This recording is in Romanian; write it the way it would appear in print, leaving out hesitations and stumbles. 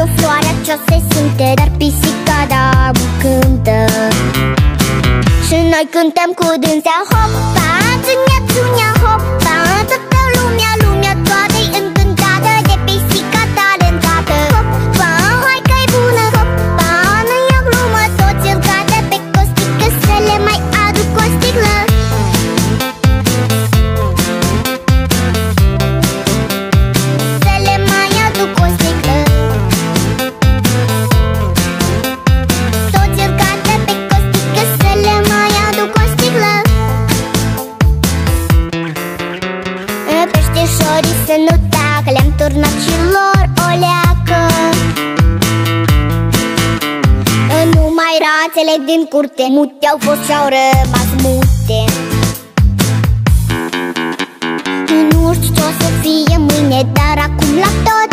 O floarea ce-o se simte, dar pisica da cântă. Și noi cântăm cu dânsea. Hopa, țunia, țunia, hopa. Toată lumea toată-i încântată de pisica talentată. Hopa, hai că-i bună, hopa. Nu-i o glumă, toți îl cadă pe costică. Să le mai aduc o sticlă. Să le mai aduc o sticlă. Toți îl cadă pe costică. Să le mai aduc o sticlă. Peștișorii să nu tacă, le-am turnat și lor o leacă. Numai rațele din curte mute au fost și-au rămas mute. Nu știu ce o să fie mâine, dar acum la tot